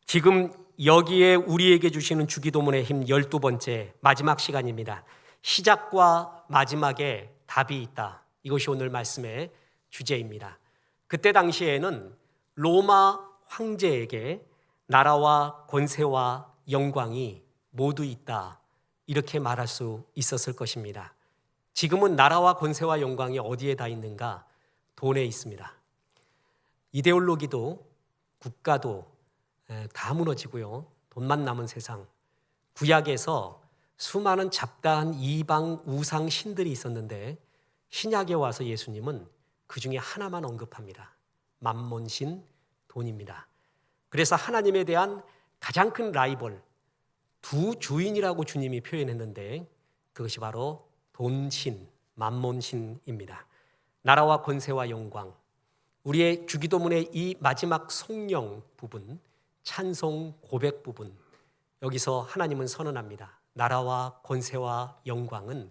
지금 여기에 우리에게 주시는 주기도문의 힘 12번째 마지막 시간입니다. 시작과 마지막에 답이 있다. 이것이 오늘 말씀의 주제입니다. 그때 당시에는 로마 황제에게 나라와 권세와 영광이 모두 있다. 이렇게 말할 수 있었을 것입니다. 지금은 나라와 권세와 영광이 어디에 다 있는가? 돈에 있습니다. 이데올로기도 국가도 다 무너지고요. 돈만 남은 세상. 구약에서 수많은 잡다한 이방 우상 신들이 있었는데 신약에 와서 예수님은 그 중에 하나만 언급합니다. 만몬신, 돈입니다. 그래서 하나님에 대한 가장 큰 라이벌, 두 주인이라고 주님이 표현했는데 그것이 바로 돈신, 만몬신입니다. 나라와 권세와 영광, 우리의 주기도문의 이 마지막 성령 부분, 찬송 고백 부분, 여기서 하나님은 선언합니다. 나라와 권세와 영광은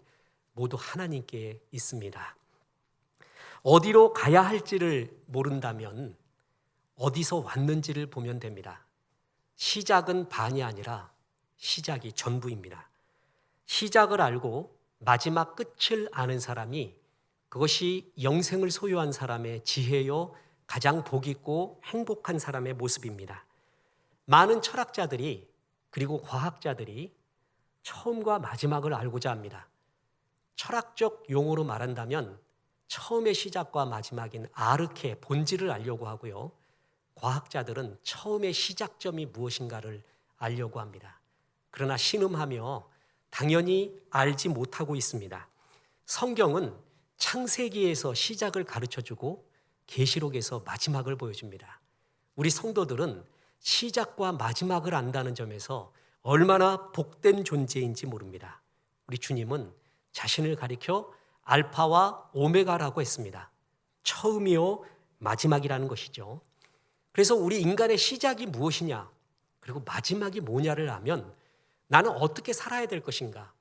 모두 하나님께 있습니다. 어디로 가야 할지를 모른다면 어디서 왔는지를 보면 됩니다. 시작은 반이 아니라 시작이 전부입니다. 시작을 알고 마지막 끝을 아는 사람이 그것이 영생을 소유한 사람의 지혜요, 가장 복 있고 행복한 사람의 모습입니다. 많은 철학자들이 그리고 과학자들이 처음과 마지막을 알고자 합니다. 철학적 용어로 말한다면 처음의 시작과 마지막인 아르케, 본질을 알려고 하고요. 과학자들은 처음의 시작점이 무엇인가를 알려고 합니다. 그러나 신음하며 당연히 알지 못하고 있습니다. 성경은 창세기에서 시작을 가르쳐주고 계시록에서 마지막을 보여줍니다. 우리 성도들은 시작과 마지막을 안다는 점에서 얼마나 복된 존재인지 모릅니다. 우리 주님은 자신을 가리켜 알파와 오메가라고 했습니다. 처음이요 마지막이라는 것이죠. 그래서 우리 인간의 시작이 무엇이냐 그리고 마지막이 뭐냐를 알면 나는 어떻게 살아야 될 것인가,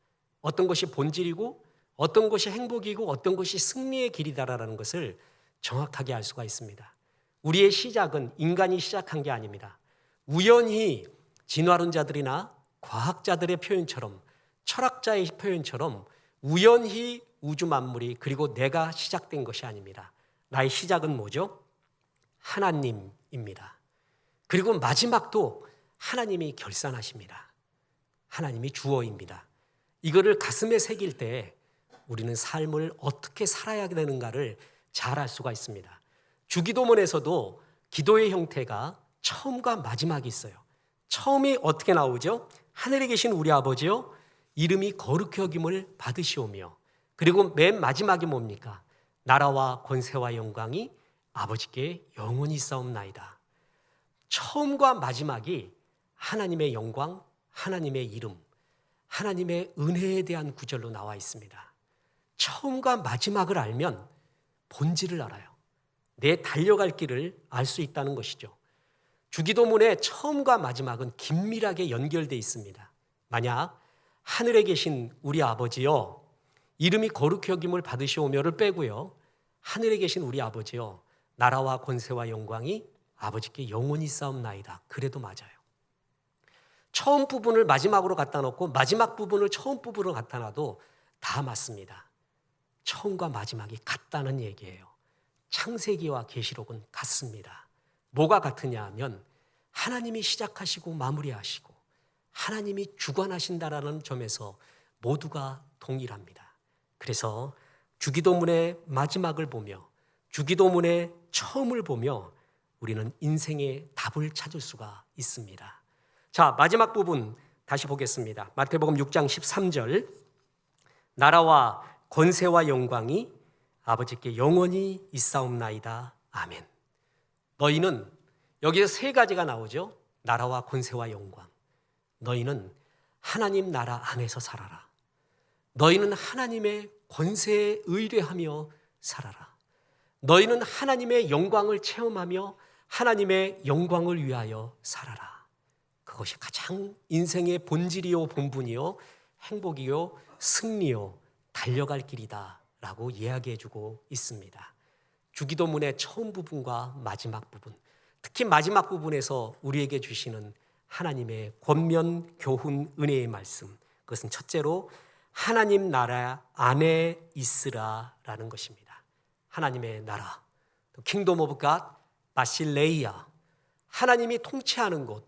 어떤 것이 본질이고 어떤 것이 행복이고 어떤 것이 승리의 길이다라는 것을 정확하게 알 수가 있습니다. 우리의 시작은 인간이 시작한 게 아닙니다. 우연히 진화론자들이나 과학자들의 표현처럼, 철학자의 표현처럼 우연히 우주 만물이 그리고 내가 시작된 것이 아닙니다. 나의 시작은 뭐죠? 하나님입니다. 그리고 마지막도 하나님이 결산하십니다. 하나님이 주어입니다. 이거를 가슴에 새길 때 우리는 삶을 어떻게 살아야 되는가를 잘 알 수가 있습니다. 주기도문에서도 기도의 형태가 처음과 마지막이 있어요. 처음이 어떻게 나오죠? 하늘에 계신 우리 아버지요, 이름이 거룩히 여김을 받으시오며, 그리고 맨 마지막이 뭡니까? 나라와 권세와 영광이 아버지께 영원히 있사옵나이다. 처음과 마지막이 하나님의 영광, 하나님의 이름, 하나님의 은혜에 대한 구절로 나와 있습니다. 처음과 마지막을 알면 본질을 알아요. 내 달려갈 길을 알 수 있다는 것이죠. 주기도문의 처음과 마지막은 긴밀하게 연결되어 있습니다. 만약 하늘에 계신 우리 아버지요, 이름이 거룩히 여김을 받으시오며를 빼고요, 하늘에 계신 우리 아버지요, 나라와 권세와 영광이 아버지께 영원히 있사옵나이다. 그래도 맞아요. 처음 부분을 마지막으로 갖다 놓고 마지막 부분을 처음 부분으로 갖다 놔도 다 맞습니다. 처음과 마지막이 같다는 얘기예요. 창세기와 계시록은 같습니다. 뭐가 같으냐 하면 하나님이 시작하시고 마무리하시고 하나님이 주관하신다라는 점에서 모두가 동일합니다. 그래서 주기도문의 마지막을 보며 주기도문의 처음을 보며 우리는 인생의 답을 찾을 수가 있습니다. 자, 마지막 부분 다시 보겠습니다. 마태복음 6장 13절, 나라와 권세와 영광이 아버지께 영원히 있사옵나이다. 아멘. 너희는, 여기서 세 가지가 나오죠. 나라와 권세와 영광. 너희는 하나님 나라 안에서 살아라. 너희는 하나님의 권세에 의뢰하며 살아라. 너희는 하나님의 영광을 체험하며 하나님의 영광을 위하여 살아라. 그것이 가장 인생의 본질이요 본분이요 행복이요 승리요 달려갈 길이다 라고 이야기해주고 있습니다. 주기도문의 처음 부분과 마지막 부분, 특히 마지막 부분에서 우리에게 주시는 하나님의 권면, 교훈, 은혜의 말씀. 그것은 첫째로 하나님 나라 안에 있으라라는 것입니다. 하나님의 나라, 킹덤 오브 갓, 바실레이아, 하나님이 통치하는 곳,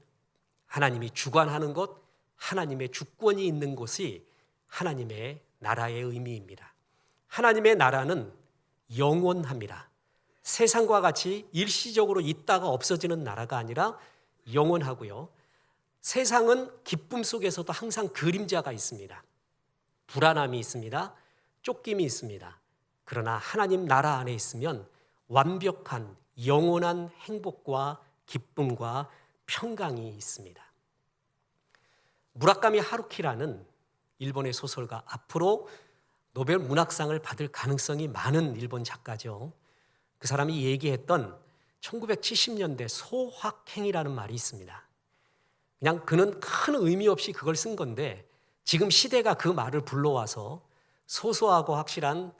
하나님이 주관하는 곳, 하나님의 주권이 있는 곳이 하나님의 나라의 의미입니다. 하나님의 나라는 영원합니다. 세상과 같이 일시적으로 있다가 없어지는 나라가 아니라 영원하고요. 세상은 기쁨 속에서도 항상 그림자가 있습니다. 불안함이 있습니다. 쫓김이 있습니다. 그러나 하나님 나라 안에 있으면 완벽한 영원한 행복과 기쁨과 평강이 있습니다. 무라카미 하루키라는 일본의 소설가, 앞으로 노벨 문학상을 받을 가능성이 많은 일본 작가죠. 그 사람이 얘기했던 1970년대 소확행이라는 말이 있습니다. 그냥 그는 큰 의미 없이 그걸 쓴 건데 지금 시대가 그 말을 불러와서 소소하고 확실한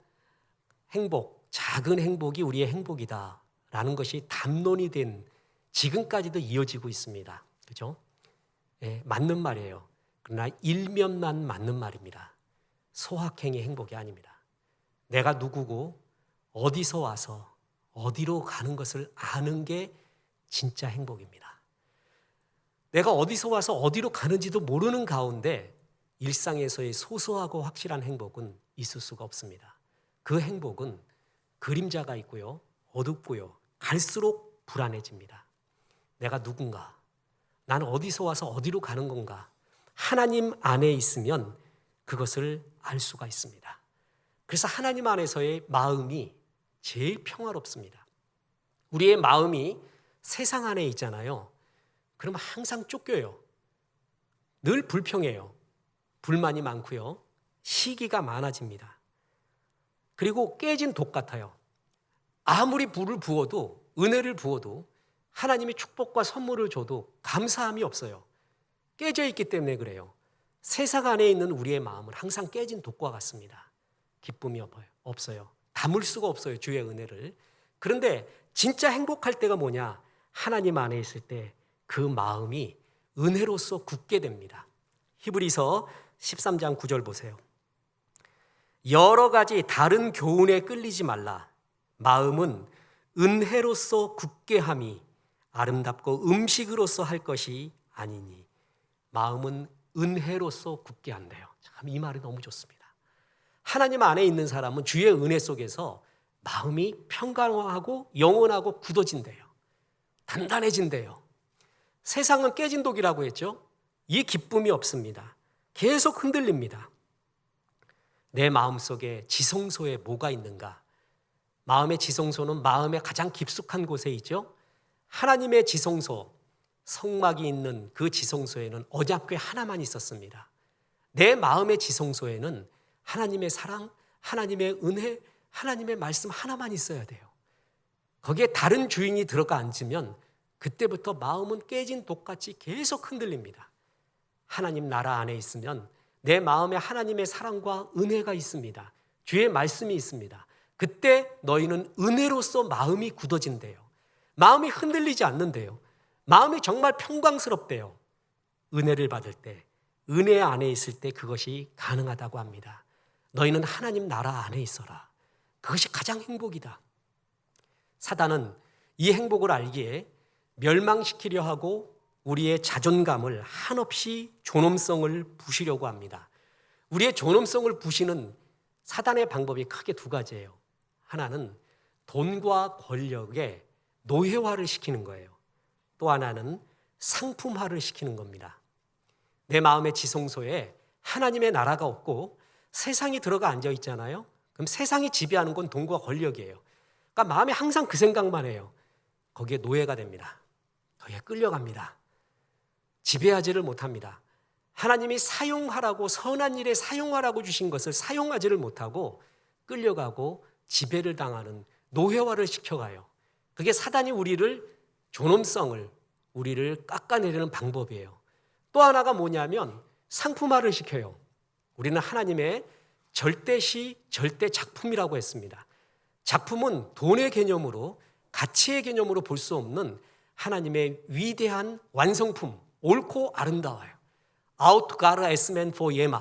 행복, 작은 행복이 우리의 행복이다라는 것이 담론이 된 지금까지도 이어지고 있습니다. 그렇죠? 네, 맞는 말이에요. 그러나 일면만 맞는 말입니다. 소확행이 행복이 아닙니다. 내가 누구고 어디서 와서 어디로 가는 것을 아는 게 진짜 행복입니다. 내가 어디서 와서 어디로 가는지도 모르는 가운데 일상에서의 소소하고 확실한 행복은 있을 수가 없습니다. 그 행복은 그림자가 있고요, 어둡고요, 갈수록 불안해집니다. 내가 누군가, 나는 어디서 와서 어디로 가는 건가, 하나님 안에 있으면 그것을 알 수가 있습니다. 그래서 하나님 안에서의 마음이 제일 평화롭습니다. 우리의 마음이 세상 안에 있잖아요. 그러면 항상 쫓겨요. 늘 불평해요. 불만이 많고요. 시기가 많아집니다. 그리고 깨진 독 같아요. 아무리 불을 부어도, 은혜를 부어도, 하나님이 축복과 선물을 줘도 감사함이 없어요. 깨져 있기 때문에 그래요. 세상 안에 있는 우리의 마음은 항상 깨진 독과 같습니다. 기쁨이 없어요. 담을 수가 없어요, 주의 은혜를. 그런데 진짜 행복할 때가 뭐냐? 하나님 안에 있을 때 그 마음이 은혜로서 굳게 됩니다. 히브리서 13장 9절 보세요. 여러 가지 다른 교훈에 끌리지 말라. 마음은 은혜로서 굳게 함이 아름답고 음식으로서 할 것이 아니니. 마음은 은혜로서 굳게 한대요. 참, 이 말이 너무 좋습니다. 하나님 안에 있는 사람은 주의 은혜 속에서 마음이 평강하고 영원하고 굳어진대요. 단단해진대요. 세상은 깨진 독이라고 했죠. 이 기쁨이 없습니다. 계속 흔들립니다. 내 마음속에 지성소에 뭐가 있는가? 마음의 지성소는 마음의 가장 깊숙한 곳에 있죠. 하나님의 지성소, 성막이 있는 그 지성소에는 언약궤 하나만 있었습니다. 내 마음의 지성소에는 하나님의 사랑, 하나님의 은혜, 하나님의 말씀 하나만 있어야 돼요. 거기에 다른 주인이 들어가 앉으면 그때부터 마음은 깨진 독같이 계속 흔들립니다. 하나님 나라 안에 있으면 내 마음에 하나님의 사랑과 은혜가 있습니다. 주의 말씀이 있습니다. 그때 너희는 은혜로서 마음이 굳어진대요. 마음이 흔들리지 않는데요. 마음이 정말 평강스럽대요. 은혜를 받을 때, 은혜 안에 있을 때 그것이 가능하다고 합니다. 너희는 하나님 나라 안에 있어라. 그것이 가장 행복이다. 사단은 이 행복을 알기에 멸망시키려 하고 우리의 자존감을 한없이 존엄성을 부시려고 합니다. 우리의 존엄성을 부시는 사단의 방법이 크게 두 가지예요. 하나는 돈과 권력의 노예화를 시키는 거예요. 또 하나는 상품화를 시키는 겁니다. 내 마음의 지성소에 하나님의 나라가 없고 세상이 들어가 앉아 있잖아요. 그럼 세상이 지배하는 건 돈과 권력이에요. 그러니까 마음이 항상 그 생각만 해요. 거기에 노예가 됩니다. 거기에 끌려갑니다. 지배하지를 못합니다. 하나님이 사용하라고, 선한 일에 사용하라고 주신 것을 사용하지를 못하고 끌려가고 지배를 당하는 노예화를 시켜가요. 그게 사단이 우리를, 존엄성을, 우리를 깎아내리는 방법이에요. 또 하나가 뭐냐면 상품화를 시켜요. 우리는 하나님의 절대시, 절대작품이라고 했습니다. 작품은 돈의 개념으로, 가치의 개념으로 볼 수 없는 하나님의 위대한 완성품, 옳고 아름다워요. Out God as man for 예마.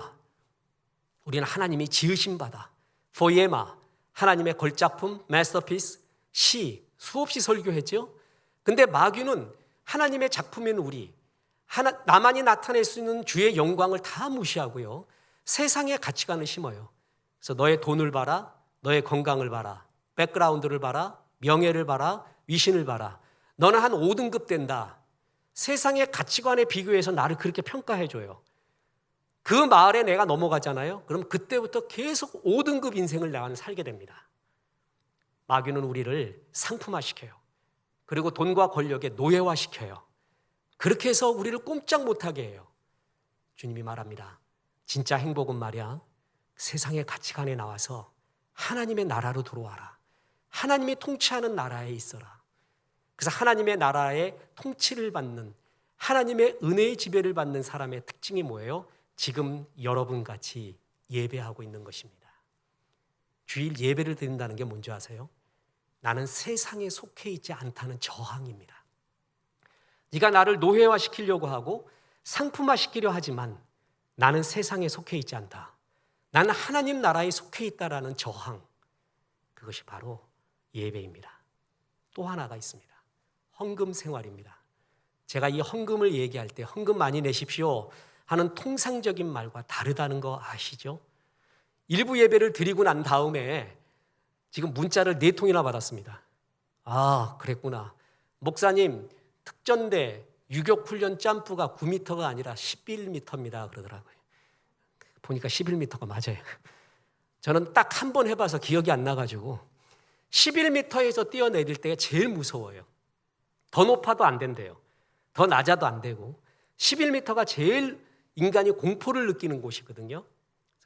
우리는 하나님이 지으신 바다. for 예마. 하나님의 걸작품, masterpiece, 시, 수없이 설교했죠. 근데 마귀는 하나님의 작품인 우리, 나만이 나타낼 수 있는 주의 영광을 다 무시하고요. 세상의 가치관을 심어요. 그래서 너의 돈을 봐라, 너의 건강을 봐라, 백그라운드를 봐라, 명예를 봐라, 위신을 봐라. 너는 한 5등급 된다. 세상의 가치관에 비교해서 나를 그렇게 평가해줘요. 그 마을에 내가 넘어가잖아요. 그럼 그때부터 계속 5등급 인생을 나는 살게 됩니다. 마귀는 우리를 상품화시켜요. 그리고 돈과 권력에 노예화시켜요. 그렇게 해서 우리를 꼼짝 못하게 해요. 주님이 말합니다. 진짜 행복은 말이야. 세상의 가치관에 나와서 하나님의 나라로 들어와라. 하나님이 통치하는 나라에 있어라. 그래서 하나님의 나라의 통치를 받는, 하나님의 은혜의 지배를 받는 사람의 특징이 뭐예요? 지금 여러분 같이 예배하고 있는 것입니다. 주일 예배를 드린다는 게 뭔지 아세요? 나는 세상에 속해 있지 않다는 저항입니다. 네가 나를 노예화시키려고 하고 상품화시키려 하지만 나는 세상에 속해 있지 않다. 나는 하나님 나라에 속해 있다라는 저항. 그것이 바로 예배입니다. 또 하나가 있습니다. 헌금 생활입니다. 제가 이 헌금을 얘기할 때 헌금 많이 내십시오 하는 통상적인 말과 다르다는 거 아시죠? 일부 예배를 드리고 난 다음에 지금 문자를 4통이나 받았습니다. 아, 그랬구나. 목사님, 특전대 유격훈련 점프가 9m가 아니라 11m입니다. 그러더라고요. 보니까 11m가 맞아요. 저는 딱 한 번 해봐서 기억이 안 나가지고 11m에서 뛰어내릴 때가 제일 무서워요. 더 높아도 안 된대요. 더 낮아도 안 되고 11m가 제일 인간이 공포를 느끼는 곳이거든요.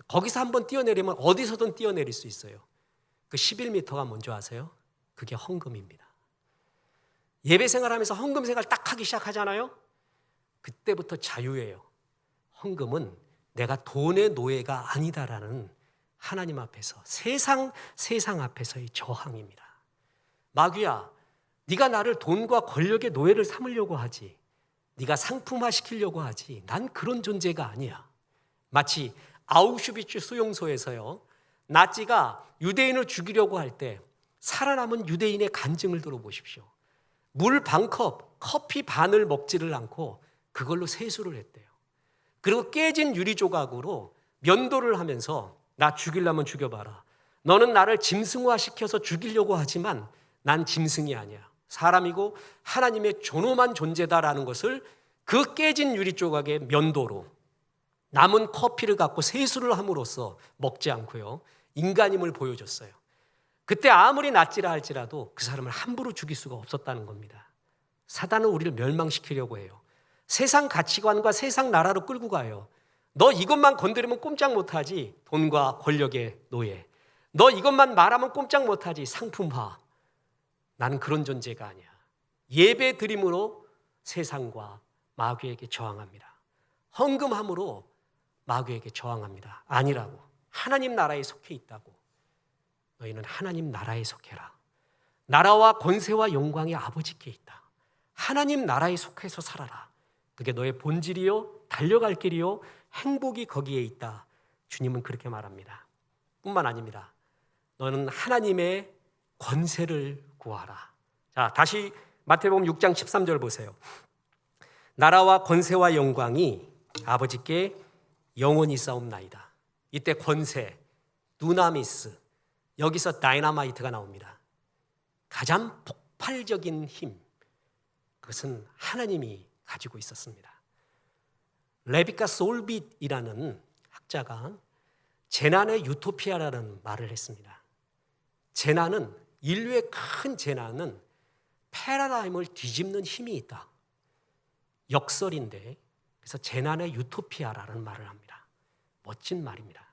거기서 한번 뛰어내리면 어디서든 뛰어내릴 수 있어요. 그 11m가 뭔지 아세요? 그게 헌금입니다. 예배 생활하면서 헌금 생활 딱 하기 시작하잖아요. 그때부터 자유예요. 헌금은 내가 돈의 노예가 아니다라는 하나님 앞에서 세상 앞에서의 저항입니다. 마귀야, 네가 나를 돈과 권력의 노예를 삼으려고 하지. 네가 상품화시키려고 하지. 난 그런 존재가 아니야. 마치 아우슈비츠 수용소에서요. 나치가 유대인을 죽이려고 할 때 살아남은 유대인의 간증을 들어보십시오. 물 반컵, 커피 반을 먹지를 않고 그걸로 세수를 했대요. 그리고 깨진 유리 조각으로 면도를 하면서 나 죽이려면 죽여봐라. 너는 나를 짐승화시켜서 죽이려고 하지만 난 짐승이 아니야. 사람이고 하나님의 존엄한 존재다라는 것을 그 깨진 유리 조각의 면도로 남은 커피를 갖고 세수를 함으로써 먹지 않고요. 인간임을 보여줬어요. 그때 아무리 낫지라 할지라도 그 사람을 함부로 죽일 수가 없었다는 겁니다. 사단은 우리를 멸망시키려고 해요. 세상 가치관과 세상 나라로 끌고 가요. 너 이것만 건드리면 꼼짝 못하지. 돈과 권력의 노예. 너 이것만 말하면 꼼짝 못하지. 상품화. 나는 그런 존재가 아니야. 예배 드림으로 세상과 마귀에게 저항합니다. 헌금함으로 마귀에게 저항합니다. 아니라고. 하나님 나라에 속해 있다고. 너희는 하나님 나라에 속해라. 나라와 권세와 영광이 아버지께 있다. 하나님 나라에 속해서 살아라. 그게 너의 본질이요, 달려갈 길이요, 행복이 거기에 있다. 주님은 그렇게 말합니다. 뿐만 아닙니다. 너는 하나님의 권세를 구하라. 자, 다시 마태복음 6장 13절 보세요. 나라와 권세와 영광이 아버지께 영원히 싸움나이다. 이때 권세, 두나미스, 여기서 다이너마이트가 나옵니다. 가장 폭발적인 힘, 그것은 하나님이 가지고 있었습니다. 레비카 솔빗이라는 학자가 재난의 유토피아라는 말을 했습니다. 재난은, 인류의 큰 재난은 패러다임을 뒤집는 힘이 있다. 역설인데, 그래서 재난의 유토피아라는 말을 합니다. 멋진 말입니다.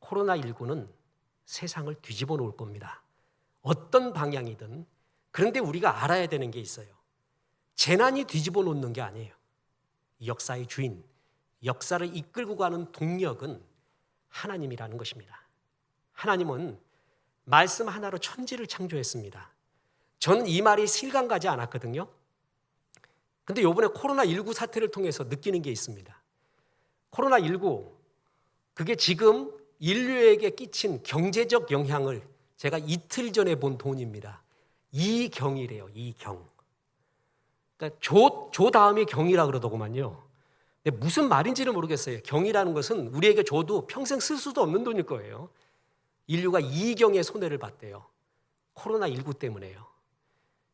코로나19는 세상을 뒤집어 놓을 겁니다. 어떤 방향이든. 그런데 우리가 알아야 되는 게 있어요. 재난이 뒤집어 놓는 게 아니에요. 역사의 주인, 역사를 이끌고 가는 동력은 하나님이라는 것입니다. 하나님은 말씀 하나로 천지를 창조했습니다. 저는 이 말이 실감 가지 않았거든요. 근데 이번에 코로나19 사태를 통해서 느끼는 게 있습니다. 코로나19, 그게 지금 인류에게 끼친 경제적 영향을 제가 이틀 전에 본 돈입니다. 이경이래요, 이경. 그러니까 조 다음이 경이라 그러더구만요. 근데 무슨 말인지는 모르겠어요. 경이라는 것은 우리에게 줘도 평생 쓸 수도 없는 돈일 거예요. 인류가 이경의 손해를 봤대요. 코로나19 때문에요.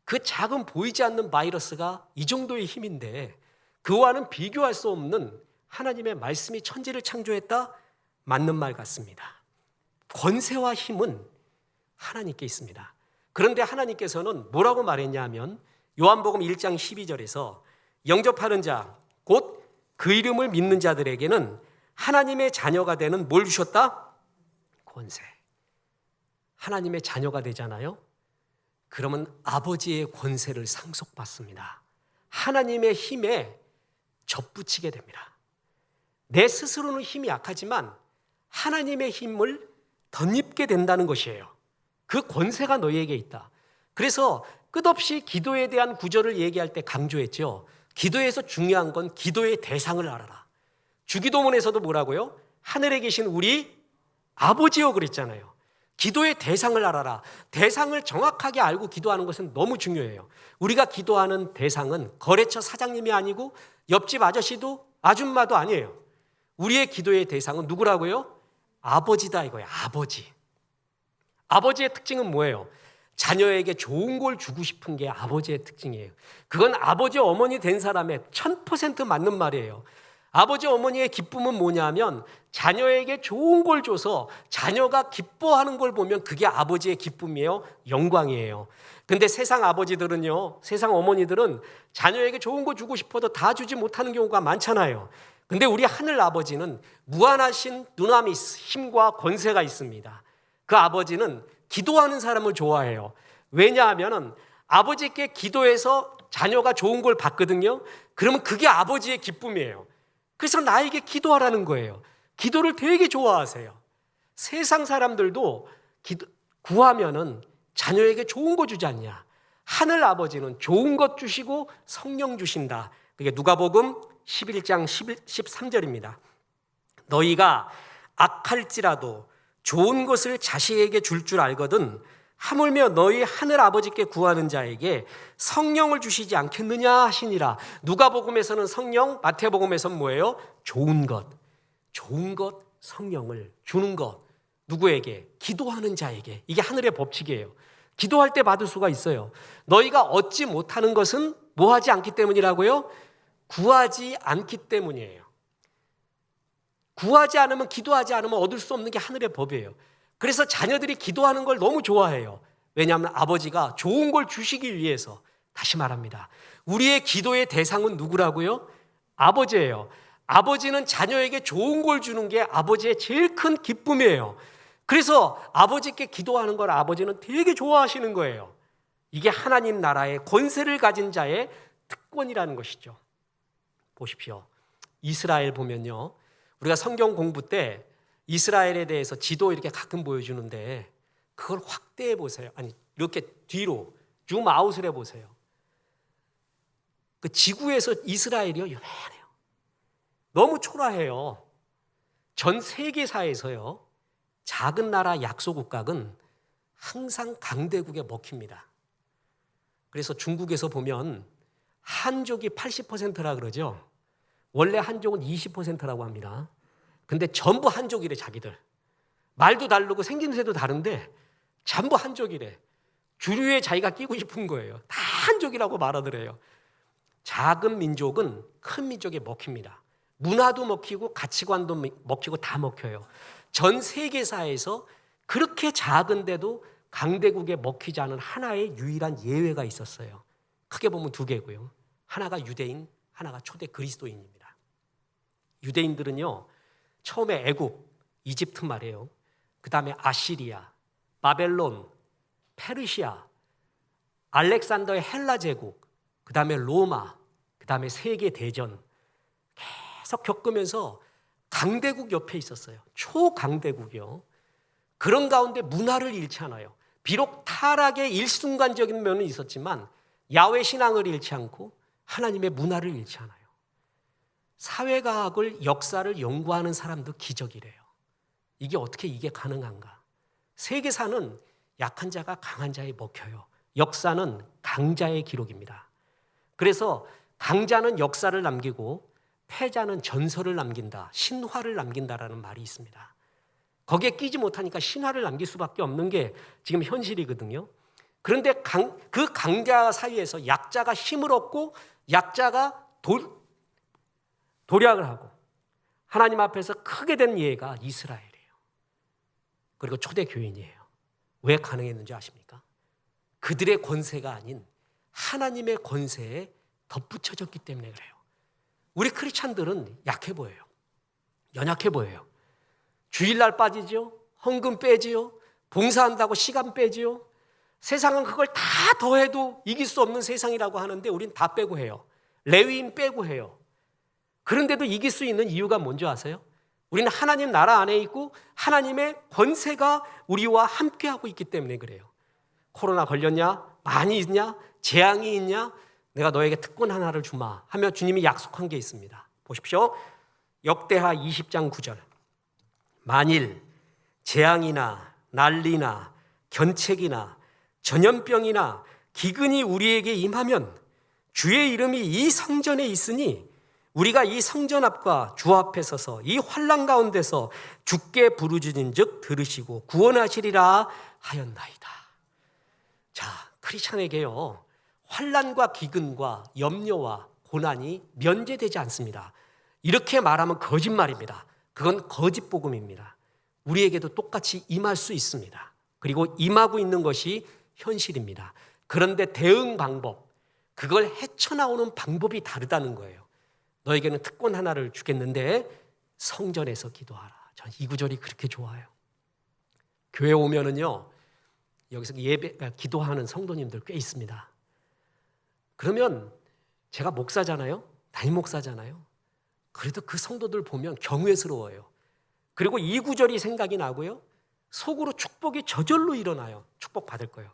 그 작은 보이지 않는 바이러스가 이 정도의 힘인데 그와는 비교할 수 없는 하나님의 말씀이 천지를 창조했다? 맞는 말 같습니다. 권세와 힘은 하나님께 있습니다. 그런데 하나님께서는 뭐라고 말했냐 하면 요한복음 1장 12절에서 영접하는 자, 곧 그 이름을 믿는 자들에게는 하나님의 자녀가 되는 뭘 주셨다? 권세. 하나님의 자녀가 되잖아요. 그러면 아버지의 권세를 상속받습니다. 하나님의 힘에 접붙이게 됩니다. 내 스스로는 힘이 약하지만 하나님의 힘을 덧입게 된다는 것이에요. 그 권세가 너희에게 있다. 그래서 끝없이 기도에 대한 구절을 얘기할 때 강조했죠. 기도에서 중요한 건 기도의 대상을 알아라. 주기도문에서도 뭐라고요? 하늘에 계신 우리 아버지여 그랬잖아요. 기도의 대상을 알아라. 대상을 정확하게 알고 기도하는 것은 너무 중요해요. 우리가 기도하는 대상은 거래처 사장님이 아니고 옆집 아저씨도 아줌마도 아니에요. 우리의 기도의 대상은 누구라고요? 아버지다 이거예요. 아버지. 아버지의 특징은 뭐예요? 자녀에게 좋은 걸 주고 싶은 게 아버지의 특징이에요. 그건 아버지 어머니 된 사람의 1000% 맞는 말이에요. 아버지 어머니의 기쁨은 뭐냐면 자녀에게 좋은 걸 줘서 자녀가 기뻐하는 걸 보면 그게 아버지의 기쁨이에요. 영광이에요. 근데 세상 아버지들은요, 세상 어머니들은 자녀에게 좋은 거 주고 싶어도 다 주지 못하는 경우가 많잖아요. 근데 우리 하늘 아버지는 무한하신 두나미스, 힘과 권세가 있습니다. 그 아버지는 기도하는 사람을 좋아해요. 왜냐하면 아버지께 기도해서 자녀가 좋은 걸 받거든요. 그러면 그게 아버지의 기쁨이에요. 그래서 나에게 기도하라는 거예요. 기도를 되게 좋아하세요. 세상 사람들도 구하면은 자녀에게 좋은 거 주지 않냐. 하늘 아버지는 좋은 것 주시고 성령 주신다. 그게 누가복음 11장 13절입니다. 너희가 악할지라도 좋은 것을 자식에게 줄 줄 알거든 하물며 너희 하늘 아버지께 구하는 자에게 성령을 주시지 않겠느냐 하시니라. 누가복음에서는 성령, 마태복음에서는 뭐예요? 좋은 것, 성령을 주는 것. 누구에게? 기도하는 자에게. 이게 하늘의 법칙이에요. 기도할 때 받을 수가 있어요. 너희가 얻지 못하는 것은 뭐 하지 않기 때문이라고요? 구하지 않기 때문이에요. 구하지 않으면, 기도하지 않으면 얻을 수 없는 게 하늘의 법이에요. 그래서 자녀들이 기도하는 걸 너무 좋아해요. 왜냐하면 아버지가 좋은 걸 주시기 위해서. 다시 말합니다. 우리의 기도의 대상은 누구라고요? 아버지예요. 아버지는 자녀에게 좋은 걸 주는 게 아버지의 제일 큰 기쁨이에요. 그래서 아버지께 기도하는 걸 아버지는 되게 좋아하시는 거예요. 이게 하나님 나라의 권세를 가진 자의 특권이라는 것이죠. 보십시오. 이스라엘 보면요. 우리가 성경 공부 때 이스라엘에 대해서 지도 이렇게 가끔 보여주는데 그걸 확대해 보세요. 아니, 이렇게 뒤로 줌아웃을 해 보세요. 그 지구에서 이스라엘이요, 요만해요. 너무 초라해요. 전 세계사에서요, 작은 나라 약소국각은 항상 강대국에 먹힙니다. 그래서 중국에서 보면 한족이 80%라 그러죠. 원래 한족은 20%라고 합니다. 근데 전부 한족이래, 자기들. 말도 다르고 생김새도 다른데 전부 한족이래. 주류에 자기가 끼고 싶은 거예요. 다 한족이라고 말하더래요. 작은 민족은 큰 민족에 먹힙니다. 문화도 먹히고 가치관도 먹히고 다 먹혀요. 전 세계사에서 그렇게 작은데도 강대국에 먹히지 않은 하나의 유일한 예외가 있었어요. 크게 보면 두 개고요. 하나가 유대인, 하나가 초대 그리스도인입니다. 유대인들은요, 처음에 애굽, 이집트 말이에요. 그 다음에 아시리아, 바벨론, 페르시아, 알렉산더의 헬라 제국, 그 다음에 로마, 그 다음에 세계대전 계속 겪으면서 강대국 옆에 있었어요. 초강대국이요. 그런 가운데 문화를 잃지 않아요. 비록 타락의 일순간적인 면은 있었지만 야훼 신앙을 잃지 않고 하나님의 문화를 잃지 않아요. 사회과학을, 역사를 연구하는 사람도 기적이래요. 이게 어떻게 이게 가능한가? 세계사는 약한 자가 강한 자에 먹혀요. 역사는 강자의 기록입니다. 그래서 강자는 역사를 남기고 패자는 전설을 남긴다, 신화를 남긴다라는 말이 있습니다. 거기에 끼지 못하니까 신화를 남길 수밖에 없는 게 지금 현실이거든요. 그런데 그 강자 사이에서 약자가 힘을 얻고 약자가 도략을 하고 하나님 앞에서 크게 된 예가 이스라엘이에요. 그리고 초대교인이에요. 왜 가능했는지 아십니까? 그들의 권세가 아닌 하나님의 권세에 덧붙여졌기 때문에 그래요. 우리 크리스찬들은 약해 보여요. 연약해 보여요. 주일날 빠지죠. 헌금 빼지요. 봉사한다고 시간 빼지요. 세상은 그걸 다 더해도 이길 수 없는 세상이라고 하는데 우린 다 빼고 해요. 레위인 빼고 해요. 그런데도 이길 수 있는 이유가 뭔지 아세요? 우리는 하나님 나라 안에 있고 하나님의 권세가 우리와 함께하고 있기 때문에 그래요. 코로나 걸렸냐? 많이 있냐? 재앙이 있냐? 내가 너에게 특권 하나를 주마 하며 주님이 약속한 게 있습니다. 보십시오. 역대하 20장 9절. 만일 재앙이나 난리나 견책이나 전염병이나 기근이 우리에게 임하면 주의 이름이 이 성전에 있으니 우리가 이 성전 앞과 주 앞에 서서 이 환난 가운데서 주께 부르짖은즉 들으시고 구원하시리라 하였나이다. 자, 크리스찬에게요 환난과 기근과 염려와 고난이 면제되지 않습니다. 이렇게 말하면 거짓말입니다. 그건 거짓 복음입니다. 우리에게도 똑같이 임할 수 있습니다. 그리고 임하고 있는 것이 현실입니다. 그런데 대응 방법, 그걸 헤쳐나오는 방법이 다르다는 거예요. 너에게는 특권 하나를 주겠는데 성전에서 기도하라. 전 이 구절이 그렇게 좋아요. 교회 오면은요 여기서 기도하는 성도님들 꽤 있습니다. 그러면 제가 목사잖아요. 담임 목사잖아요. 그래도 그 성도들 보면 경외스러워요. 그리고 이 구절이 생각이 나고요. 속으로 축복이 저절로 일어나요. 축복 받을 거예요.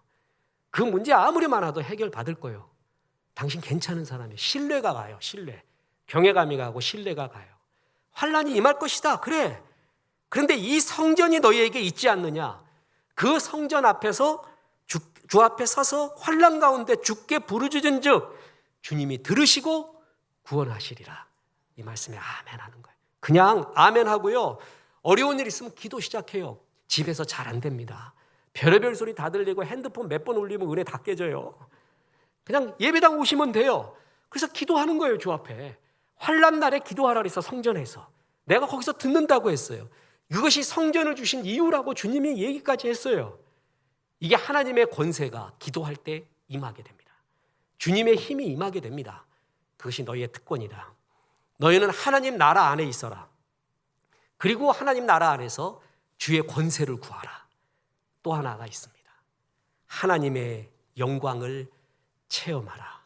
그 문제 아무리 많아도 해결받을 거예요. 당신 괜찮은 사람이에요. 신뢰가 가요. 신뢰. 경외감이 가고 신뢰가 가요. 환난이 임할 것이다. 그래. 그런데 이 성전이 너희에게 있지 않느냐. 그 성전 앞에서 주 앞에 서서 환난 가운데 주께 부르짖은즉 주님이 들으시고 구원하시리라. 이 말씀에 아멘 하는 거예요. 그냥 아멘 하고요. 어려운 일 있으면 기도 시작해요. 집에서 잘 안 됩니다. 별의별 소리 다 들리고 핸드폰 몇 번 울리면 은혜 다 깨져요. 그냥 예배당 오시면 돼요. 그래서 기도하는 거예요. 주 앞에. 환난 날에 기도하라 그래서 성전에서. 내가 거기서 듣는다고 했어요. 그것이 성전을 주신 이유라고 주님이 얘기까지 했어요. 이게 하나님의 권세가 기도할 때 임하게 됩니다. 주님의 힘이 임하게 됩니다. 그것이 너희의 특권이다. 너희는 하나님 나라 안에 있어라. 그리고 하나님 나라 안에서 주의 권세를 구하라. 또 하나가 있습니다. 하나님의 영광을 체험하라.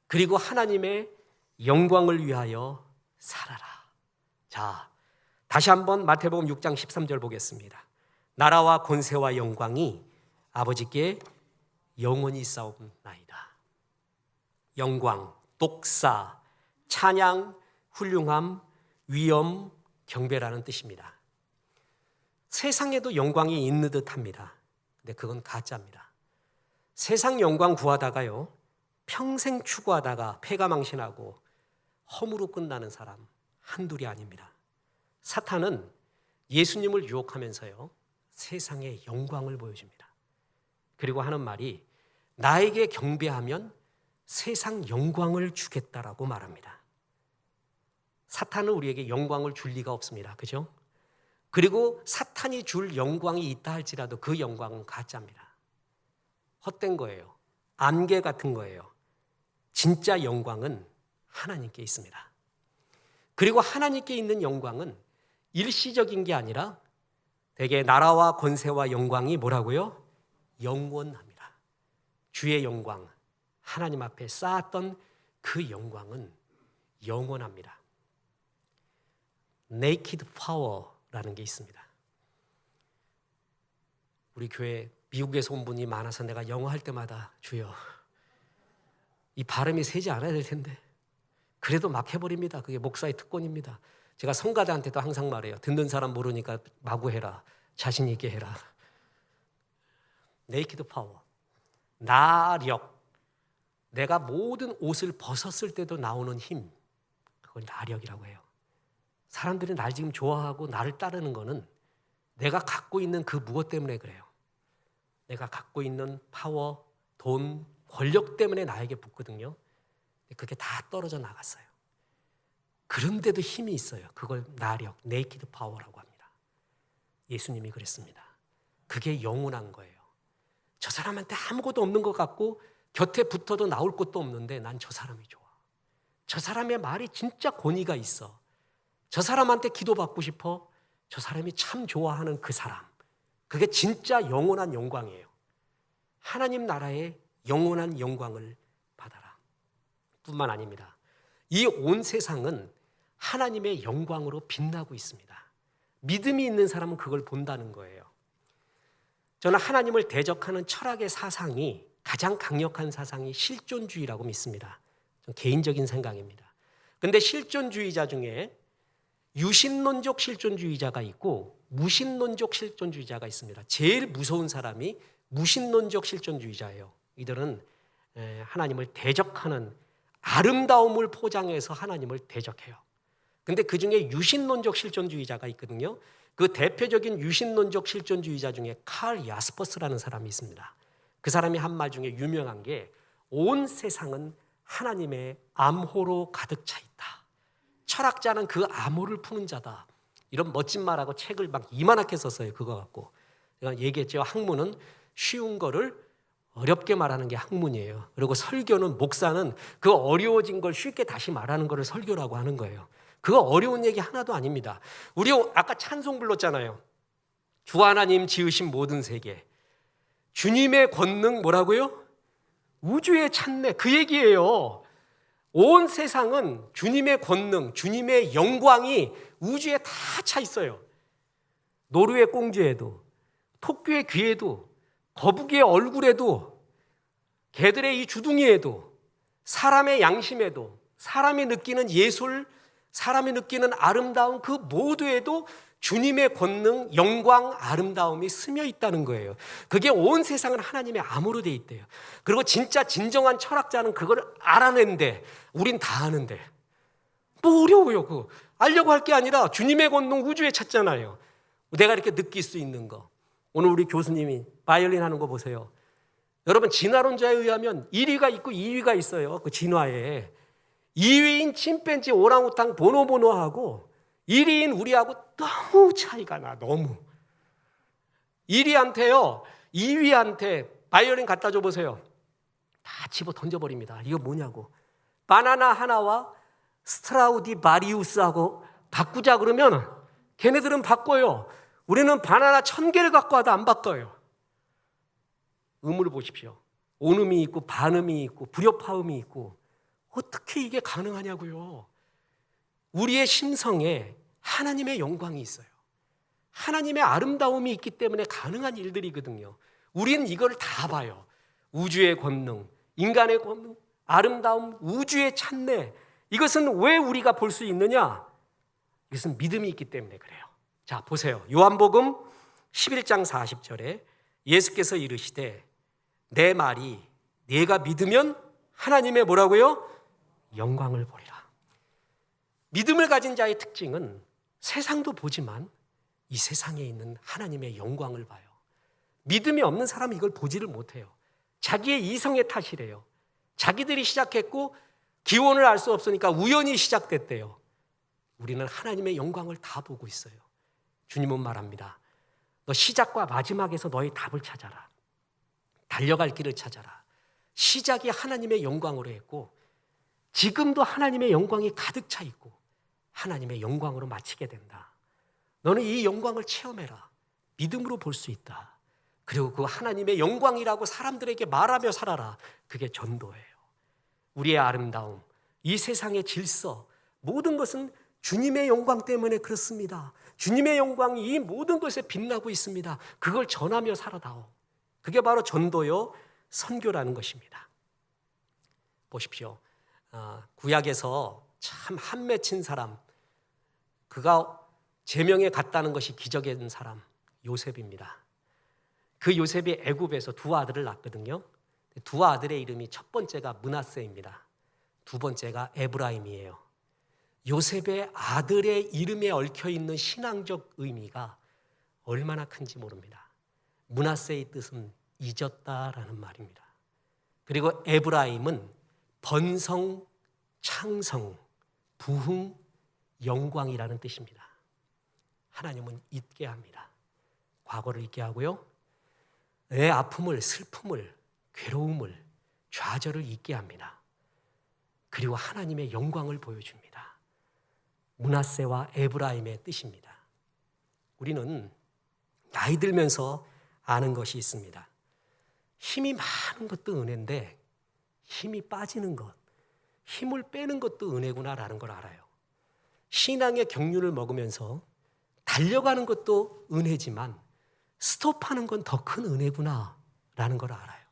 그리고 하나님의 영광을 위하여 살아라. 자, 다시 한번 마태복음 6장 13절 보겠습니다. 나라와 권세와 영광이 아버지께 영원히 싸움나이다. 영광, 독사, 찬양, 훌륭함, 위엄, 경배라는 뜻입니다. 세상에도 영광이 있는 듯합니다. 근데 그건 가짜입니다. 세상 영광 구하다가요 평생 추구하다가 패가망신하고 허무로 끝나는 사람 한둘이 아닙니다. 사탄은 예수님을 유혹하면서요 세상의 영광을 보여줍니다. 그리고 하는 말이 나에게 경배하면 세상 영광을 주겠다라고 말합니다. 사탄은 우리에게 영광을 줄 리가 없습니다. 그죠? 그리고 사탄이 줄 영광이 있다 할지라도 그 영광은 가짜입니다. 헛된 거예요. 안개 같은 거예요. 진짜 영광은 하나님께 있습니다. 그리고 하나님께 있는 영광은 일시적인 게 아니라 대개 나라와 권세와 영광이 뭐라고요? 영원합니다. 주의 영광, 하나님 앞에 쌓았던 그 영광은 영원합니다. Naked Power라는 게 있습니다. 우리 교회 미국에서 온 분이 많아서 내가 영어 할 때마다 주여 이 발음이 세지 않아야 될 텐데 그래도 막 해버립니다. 그게 목사의 특권입니다. 제가 성가대한테도 항상 말해요. 듣는 사람 모르니까 마구 해라. 자신 있게 해라. 네이키드 파워, 나력. 내가 모든 옷을 벗었을 때도 나오는 힘, 그걸 나력이라고 해요. 사람들이 날 지금 좋아하고 나를 따르는 거는 내가 갖고 있는 그 무엇 때문에 그래요. 내가 갖고 있는 파워, 돈, 권력 때문에 나에게 붙거든요. 그게 다 떨어져 나갔어요. 그런데도 힘이 있어요. 그걸 나력, 네이키드 파워라고 합니다. 예수님이 그랬습니다. 그게 영원한 거예요. 저 사람한테 아무것도 없는 것 같고 곁에 붙어도 나올 것도 없는데 난 저 사람이 좋아. 저 사람의 말이 진짜 권위가 있어. 저 사람한테 기도받고 싶어. 저 사람이 참 좋아하는 그 사람. 그게 진짜 영원한 영광이에요. 하나님 나라의 영원한 영광을 받아라. 뿐만 아닙니다. 이 온 세상은 하나님의 영광으로 빛나고 있습니다. 믿음이 있는 사람은 그걸 본다는 거예요. 저는 하나님을 대적하는 철학의 사상이 가장 강력한 사상이 실존주의라고 믿습니다. 좀 개인적인 생각입니다. 그런데 실존주의자 중에 유신론적 실존주의자가 있고 무신론적 실존주의자가 있습니다. 제일 무서운 사람이 무신론적 실존주의자예요. 이들은 하나님을 대적하는 아름다움을 포장해서 하나님을 대적해요. 근데 그 중에 유신론적 실존주의자가 있거든요. 그 대표적인 유신론적 실존주의자 중에 칼 야스퍼스라는 사람이 있습니다. 그 사람이 한 말 중에 유명한 게 온 세상은 하나님의 암호로 가득 차 있다. 철학자는 그 암호를 푸는 자다. 이런 멋진 말하고 책을 막 이만하게 썼어요. 그거 갖고. 제가 얘기했죠. 학문은 쉬운 거를 어렵게 말하는 게 학문이에요. 그리고 설교는, 목사는 그 어려워진 걸 쉽게 다시 말하는 거를 설교라고 하는 거예요. 그거 어려운 얘기 하나도 아닙니다. 우리 아까 찬송 불렀잖아요. 주 하나님 지으신 모든 세계. 주님의 권능 뭐라고요? 우주의 찬내. 그 얘기예요. 온 세상은 주님의 권능, 주님의 영광이 우주에 다 차 있어요. 노루의 꽁지에도, 토끼의 귀에도, 거북이의 얼굴에도, 개들의 이 주둥이에도, 사람의 양심에도, 사람이 느끼는 예술, 사람이 느끼는 아름다움 그 모두에도 주님의 권능, 영광, 아름다움이 스며 있다는 거예요. 그게 온 세상은 하나님의 암호로 돼 있대요. 그리고 진짜 진정한 철학자는 그걸 알아낸대. 우린 다 아는데. 뭐 어려워요. 그거 알려고 할 게 아니라 주님의 권능 우주에 찾잖아요. 내가 이렇게 느낄 수 있는 거. 오늘 우리 교수님이 바이올린 하는 거 보세요. 여러분 진화론자에 의하면 1위가 있고 2위가 있어요. 그 진화에. 2위인 침팬지 오랑우탕 보노보노하고 1위인 우리하고 너무 차이가 나. 너무. 1위한테요. 2위한테 바이올린 갖다 줘 보세요. 다 집어 던져버립니다. 이거 뭐냐고. 바나나 하나와 스트라우디바리우스하고 바꾸자 그러면 걔네들은 바꿔요. 우리는 바나나 1000개를 갖고 와도 안 바꿔요. 음을 보십시오. 온음이 있고 반음이 있고 불협화음이 있고 어떻게 이게 가능하냐고요. 우리의 심성에 하나님의 영광이 있어요. 하나님의 아름다움이 있기 때문에 가능한 일들이거든요. 우리는 이걸 다 봐요. 우주의 권능, 인간의 권능, 아름다움, 우주의 찬내. 이것은 왜 우리가 볼 수 있느냐? 이것은 믿음이 있기 때문에 그래요. 자, 보세요. 요한복음 11장 40절에 예수께서 이르시되 내 말이 네가 믿으면 하나님의 뭐라고요? 영광을 보리라. 믿음을 가진 자의 특징은 세상도 보지만 이 세상에 있는 하나님의 영광을 봐요. 믿음이 없는 사람은 이걸 보지를 못해요. 자기의 이성의 탓이래요. 자기들이 시작했고 기원을 알 수 없으니까 우연히 시작됐대요. 우리는 하나님의 영광을 다 보고 있어요. 주님은 말합니다. 너 시작과 마지막에서 너의 답을 찾아라. 달려갈 길을 찾아라. 시작이 하나님의 영광으로 했고 지금도 하나님의 영광이 가득 차 있고 하나님의 영광으로 마치게 된다. 너는 이 영광을 체험해라. 믿음으로 볼 수 있다. 그리고 그 하나님의 영광이라고 사람들에게 말하며 살아라. 그게 전도예요. 우리의 아름다움, 이 세상의 질서, 모든 것은 주님의 영광 때문에 그렇습니다. 주님의 영광이 이 모든 것에 빛나고 있습니다. 그걸 전하며 살아다오. 그게 바로 전도요, 선교라는 것입니다. 보십시오. 구약에서 참 한 맺힌 사람, 그가 제명에 갔다는 것이 기적인 사람 요셉입니다. 그 요셉이 애굽에서 두 아들을 낳거든요. 두 아들의 이름이 첫 번째가 므낫세입니다. 두 번째가 에브라임이에요. 요셉의 아들의 이름에 얽혀있는 신앙적 의미가 얼마나 큰지 모릅니다. 므낫세의 뜻은 잊었다라는 말입니다. 그리고 에브라임은 번성, 창성, 부흥, 영광이라는 뜻입니다. 하나님은 잊게 합니다. 과거를 잊게 하고요. 내 아픔을, 슬픔을, 괴로움을, 좌절을 잊게 합니다. 그리고 하나님의 영광을 보여줍니다. 므낫세와 에브라임의 뜻입니다. 우리는 나이 들면서 아는 것이 있습니다. 힘이 많은 것도 은혜인데 힘이 빠지는 것, 힘을 빼는 것도 은혜구나라는 걸 알아요. 신앙의 경륜을 먹으면서 달려가는 것도 은혜지만 스톱하는 건 더 큰 은혜구나라는 걸 알아요.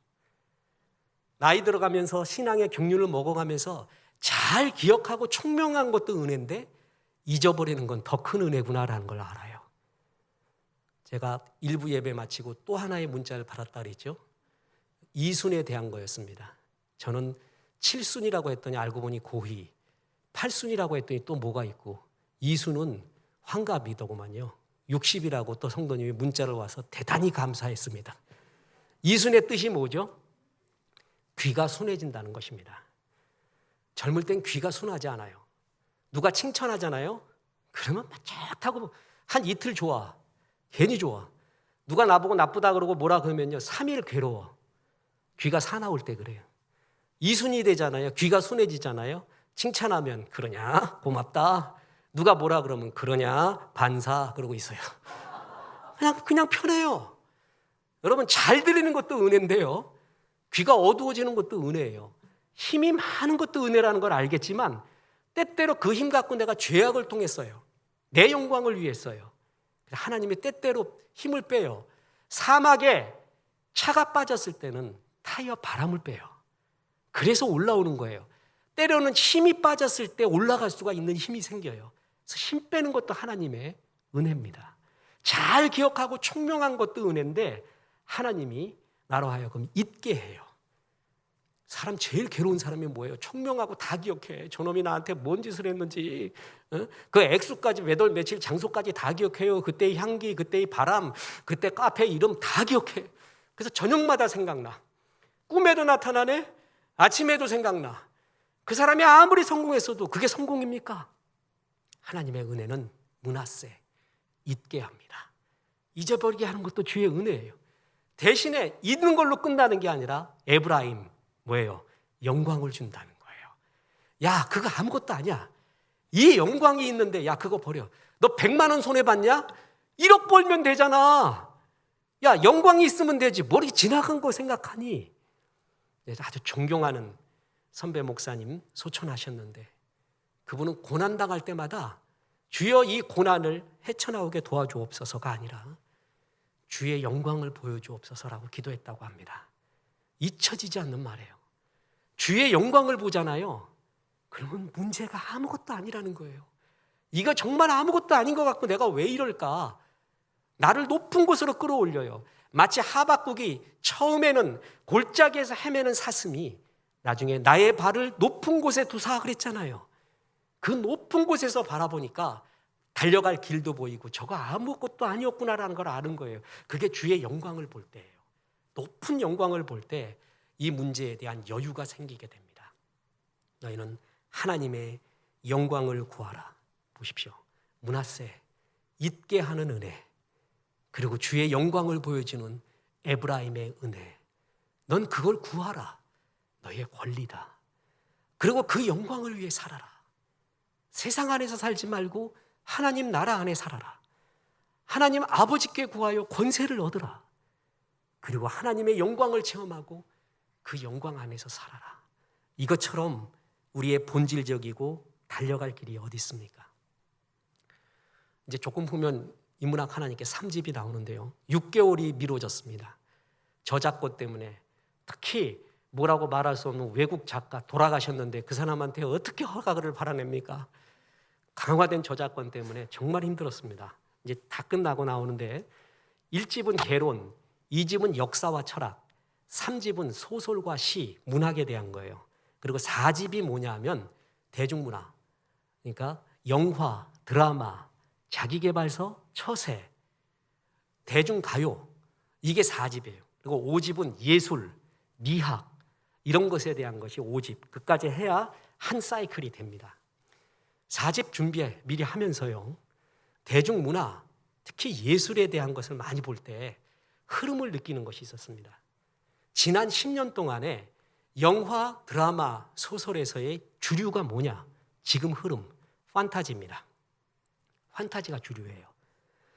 나이 들어가면서 신앙의 경륜을 먹어가면서 잘 기억하고 총명한 것도 은혜인데 잊어버리는 건 더 큰 은혜구나라는 걸 알아요. 제가 일부 예배 마치고 또 하나의 문자를 받았다 그랬죠. 이순에 대한 거였습니다. 저는 7순이라고 했더니 알고 보니 고희, 8순이라고 했더니 또 뭐가 있고 이순은 환갑이더구만요. 60이라고 또 성도님이 문자를 와서 대단히 감사했습니다. 이순의 뜻이 뭐죠? 귀가 순해진다는 것입니다. 젊을 땐 귀가 순하지 않아요. 누가 칭찬하잖아요. 그러면 좋다고 한 이틀 좋아. 괜히 좋아. 누가 나보고 나쁘다 그러고 뭐라 그러면요 3일 괴로워. 귀가 사나울 때 그래요. 이순이 되잖아요. 귀가 순해지잖아요. 칭찬하면 그러냐 고맙다. 누가 뭐라 그러면 그러냐 반사 그러고 있어요. 그냥 편해요. 여러분 잘 들리는 것도 은혜인데요. 귀가 어두워지는 것도 은혜예요. 힘이 많은 것도 은혜라는 걸 알겠지만 때때로 그 힘 갖고 내가 죄악을 통했어요. 내 영광을 위했어요. 하나님이 때때로 힘을 빼요. 사막에 차가 빠졌을 때는 타이어 바람을 빼요. 그래서 올라오는 거예요. 때로는 힘이 빠졌을 때 올라갈 수가 있는 힘이 생겨요. 그래서 힘 빼는 것도 하나님의 은혜입니다. 잘 기억하고 총명한 것도 은혜인데 하나님이 나로 하여금 잊게 해요. 사람 제일 괴로운 사람이 뭐예요? 총명하고 다 기억해. 저놈이 나한테 뭔 짓을 했는지 그 액수까지 몇 월 며칠 장소까지 다 기억해요. 그때의 향기, 그때의 바람, 그때 카페 이름 다 기억해. 그래서 저녁마다 생각나. 꿈에도 나타나네. 아침에도 생각나. 그 사람이 아무리 성공했어도 그게 성공입니까? 하나님의 은혜는 므낫세, 잊게 합니다. 잊어버리게 하는 것도 주의 은혜예요. 대신에 잊는 걸로 끝나는 게 아니라 에브라임 뭐예요? 영광을 준다는 거예요. 야 그거 아무것도 아니야. 이 영광이 있는데 야 그거 버려. 너 100만 원 손해봤냐? 1억 벌면 되잖아. 야 영광이 있으면 되지. 뭘 이렇게 지나간 거 생각하니? 아주 존경하는 선배 목사님 소천하셨는데 그분은 고난당할 때마다 주여 이 고난을 헤쳐나오게 도와주옵소서가 아니라 주의 영광을 보여주옵소서라고 기도했다고 합니다. 잊혀지지 않는 말이에요. 주의 영광을 보잖아요. 그러면 문제가 아무것도 아니라는 거예요. 이거 정말 아무것도 아닌 것 같고 내가 왜 이럴까? 나를 높은 곳으로 끌어올려요. 마치 하박국이 처음에는 골짜기에서 헤매는 사슴이 나중에 나의 발을 높은 곳에 두사 그랬잖아요. 그 높은 곳에서 바라보니까 달려갈 길도 보이고 저거 아무것도 아니었구나라는 걸 아는 거예요. 그게 주의 영광을 볼 때예요. 높은 영광을 볼 때 이 문제에 대한 여유가 생기게 됩니다. 너희는 하나님의 영광을 구하라. 보십시오. 므낫세, 잊게 하는 은혜, 그리고 주의 영광을 보여주는 에브라임의 은혜. 넌 그걸 구하라. 너의 권리다. 그리고 그 영광을 위해 살아라. 세상 안에서 살지 말고 하나님 나라 안에 살아라. 하나님 아버지께 구하여 권세를 얻으라. 그리고 하나님의 영광을 체험하고 그 영광 안에서 살아라. 이것처럼 우리의 본질적이고 달려갈 길이 어디 있습니까? 이제 조금 보면 인문학 하나님께 3집이 나오는데요. 6개월이 미뤄졌습니다. 저작권 때문에 특히 뭐라고 말할 수 없는 외국 작가 돌아가셨는데 그 사람한테 어떻게 허가를 받아냅니까? 강화된 저작권 때문에 정말 힘들었습니다. 이제 다 끝나고 나오는데 1집은 개론, 2집은 역사와 철학, 3집은 소설과 시, 문학에 대한 거예요. 그리고 4집이 뭐냐면 대중문화, 그러니까 영화, 드라마, 자기계발서, 처세, 대중가요, 이게 4집이에요. 그리고 5집은 예술, 미학 이런 것에 대한 것이 5집. 그까지 해야 한 사이클이 됩니다. 4집 준비 미리 하면서요, 대중문화, 특히 예술에 대한 것을 많이 볼 때 흐름을 느끼는 것이 있었습니다. 지난 10년 동안에 영화, 드라마, 소설에서의 주류가 뭐냐? 지금 흐름, 판타지입니다. 판타지가 주류예요.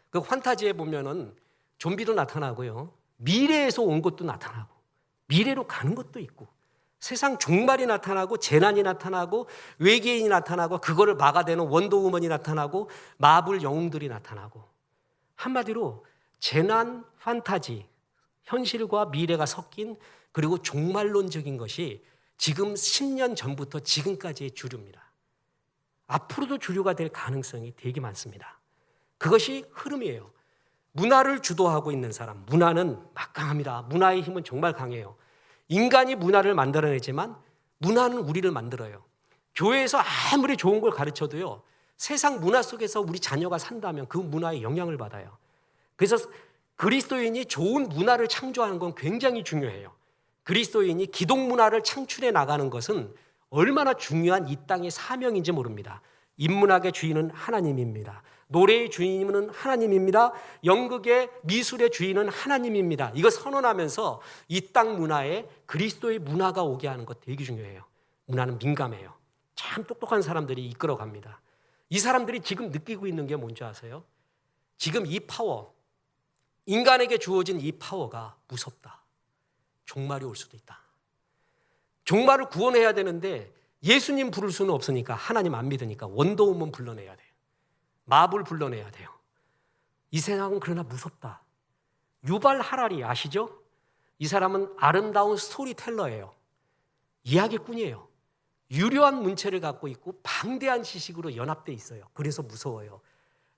그 판타지에 보면은 좀비도 나타나고요, 미래에서 온 것도 나타나고 미래로 가는 것도 있고 세상 종말이 나타나고 재난이 나타나고 외계인이 나타나고 그거를 막아대는 원더우먼이 나타나고 마블 영웅들이 나타나고, 한마디로 재난, 판타지, 현실과 미래가 섞인 그리고 종말론적인 것이 지금 10년 전부터 지금까지의 주류입니다. 앞으로도 주류가 될 가능성이 되게 많습니다. 그것이 흐름이에요. 문화를 주도하고 있는 사람, 문화는 막강합니다. 문화의 힘은 정말 강해요. 인간이 문화를 만들어내지만 문화는 우리를 만들어요. 교회에서 아무리 좋은 걸 가르쳐도요, 세상 문화 속에서 우리 자녀가 산다면 그 문화에 영향을 받아요. 그래서 그리스도인이 좋은 문화를 창조하는 건 굉장히 중요해요. 그리스도인이 기독 문화를 창출해 나가는 것은 얼마나 중요한 이 땅의 사명인지 모릅니다. 인문학의 주인은 하나님입니다. 노래의 주인은 하나님입니다. 연극의 미술의 주인은 하나님입니다. 이거 선언하면서 이 땅 문화에 그리스도의 문화가 오게 하는 것 되게 중요해요. 문화는 민감해요. 참 똑똑한 사람들이 이끌어갑니다. 이 사람들이 지금 느끼고 있는 게 뭔지 아세요? 지금 이 파워, 인간에게 주어진 이 파워가 무섭다. 종말이 올 수도 있다. 종말을 구원해야 되는데 예수님 부를 수는 없으니까, 하나님 안 믿으니까 원더우먼 불러내야 돼요. 마블 불러내야 돼요. 이 세상은 그러나 무섭다. 유발 하라리 아시죠? 이 사람은 아름다운 스토리텔러예요. 이야기꾼이에요. 유려한 문체를 갖고 있고 방대한 지식으로 연합되어 있어요. 그래서 무서워요.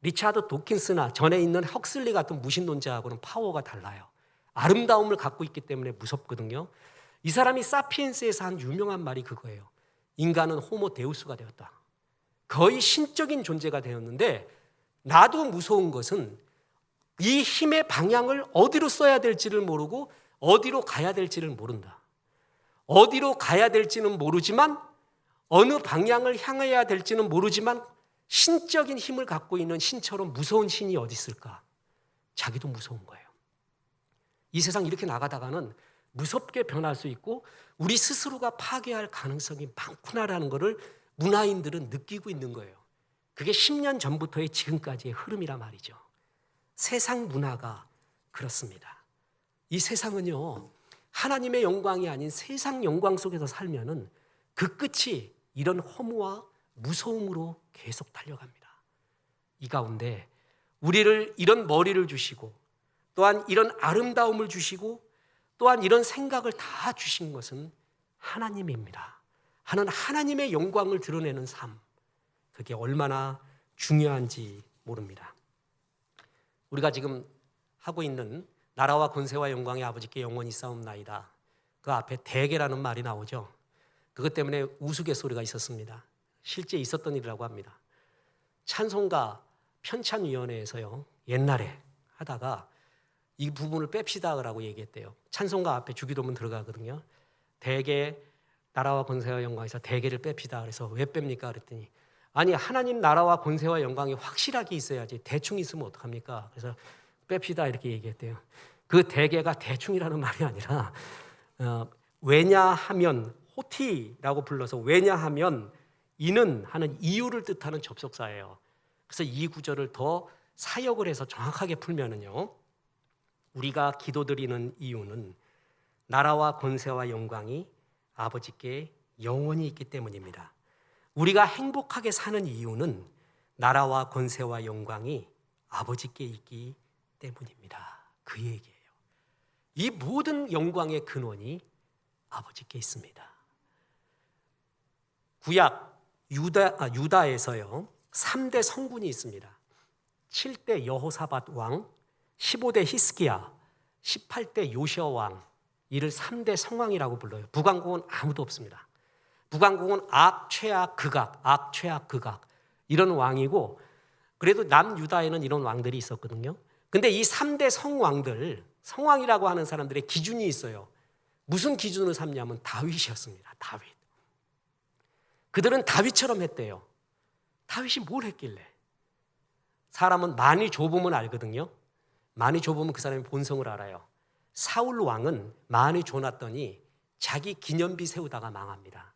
리차드 도킨스나 전에 있는 헉슬리 같은 무신론자하고는 파워가 달라요. 아름다움을 갖고 있기 때문에 무섭거든요. 이 사람이 사피엔스에서 한 유명한 말이 그거예요. 인간은 호모 데우스가 되었다. 거의 신적인 존재가 되었는데, 나도 무서운 것은 이 힘의 방향을 어디로 써야 될지를 모르고 어디로 가야 될지를 모른다. 어디로 가야 될지는 모르지만, 어느 방향을 향해야 될지는 모르지만 신적인 힘을 갖고 있는 신처럼 무서운 신이 어디 있을까? 자기도 무서운 거예요. 이 세상 이렇게 나가다가는 무섭게 변할 수 있고 우리 스스로가 파괴할 가능성이 많구나라는 것을 문화인들은 느끼고 있는 거예요. 그게 10년 전부터의 지금까지의 흐름이라 말이죠. 세상 문화가 그렇습니다. 이 세상은요, 하나님의 영광이 아닌 세상 영광 속에서 살면은 그 끝이 이런 허무와 무서움으로 계속 달려갑니다. 이 가운데 우리를 이런 머리를 주시고 또한 이런 아름다움을 주시고 또한 이런 생각을 다 주신 것은 하나님입니다. 하나님의 영광을 드러내는 삶, 그게 얼마나 중요한지 모릅니다. 우리가 지금 하고 있는 나라와 권세와 영광의 아버지께 영원히 싸움나이다, 그 앞에 대계라는 말이 나오죠. 그것 때문에 우스갯소리가 있었습니다. 실제 있었던 일이라고 합니다. 찬송가 편찬위원회에서요, 옛날에 하다가 이 부분을 뺍시다라고 얘기했대요. 찬송가 앞에 주기도문 들어가거든요. 대개 나라와 권세와 영광에서 대개를 뺍시다. 그래서 왜 뺍니까? 그랬더니 아니, 하나님 나라와 권세와 영광이 확실하게 있어야지 대충 있으면 어떡합니까? 그래서 뺍시다 이렇게 얘기했대요. 그 대개가 대충이라는 말이 아니라 왜냐하면, 호티라고 불러서 왜냐하면 이는 하는 이유를 뜻하는 접속사예요. 그래서 이 구절을 더 사역을 해서 정확하게 풀면은요, 우리가 기도드리는 이유는 나라와 권세와 영광이 아버지께 영원히 있기 때문입니다. 우리가 행복하게 사는 이유는 나라와 권세와 영광이 아버지께 있기 때문입니다. 그 얘기예요. 이 모든 영광의 근원이 아버지께 있습니다. 구약 유다에서요 3대 성군이 있습니다. 7대 여호사밧 왕, 15대 히스기야, 18대 요시야 왕. 이를 3대 성왕이라고 불러요. 북왕국은 아무도 없습니다. 북왕국은 악, 최악, 극악, 악, 최악, 극악 이런 왕이고, 그래도 남유다에는 이런 왕들이 있었거든요. 근데 이 3대 성왕들, 성왕이라고 하는 사람들의 기준이 있어요. 무슨 기준으로 삼냐면 다윗이었습니다. 다윗. 그들은 다윗처럼 했대요. 다윗이 뭘 했길래? 사람은 많이 좁으면 알거든요. 많이 좁으면 그 사람의 본성을 알아요. 사울 왕은 많이 줘놨더니 자기 기념비 세우다가 망합니다.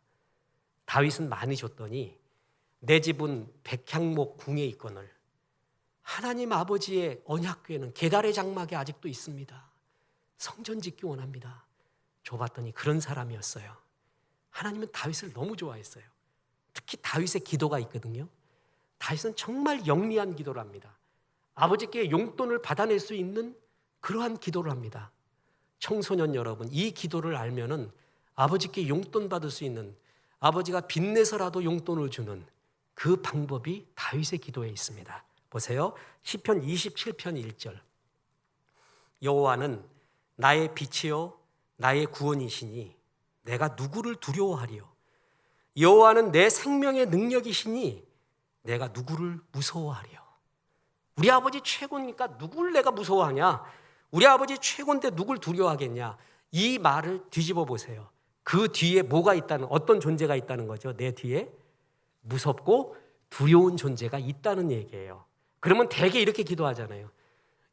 다윗은 많이 줬더니 내 집은 백향목 궁에 있거늘 하나님 아버지의 언약궤는 계달의 장막에 아직도 있습니다. 성전 짓기 원합니다. 줘봤더니 그런 사람이었어요. 하나님은 다윗을 너무 좋아했어요. 특히 다윗의 기도가 있거든요. 다윗은 정말 영리한 기도를 합니다. 아버지께 용돈을 받아낼 수 있는 그러한 기도를 합니다. 청소년 여러분, 이 기도를 알면은 아버지께 용돈 받을 수 있는, 아버지가 빚내서라도 용돈을 주는 그 방법이 다윗의 기도에 있습니다. 보세요. 시편 27편 1절. 여호와는 나의 빛이요 나의 구원이시니 내가 누구를 두려워하리요. 여호와는 내 생명의 능력이시니 내가 누구를 무서워하리요. 우리 아버지 최고니까 누굴 내가 무서워하냐? 우리 아버지 최고인데 누굴 두려워하겠냐? 이 말을 뒤집어 보세요. 그 뒤에 뭐가 있다는, 어떤 존재가 있다는 거죠. 내 뒤에 무섭고 두려운 존재가 있다는 얘기예요. 그러면 대개 이렇게 기도하잖아요.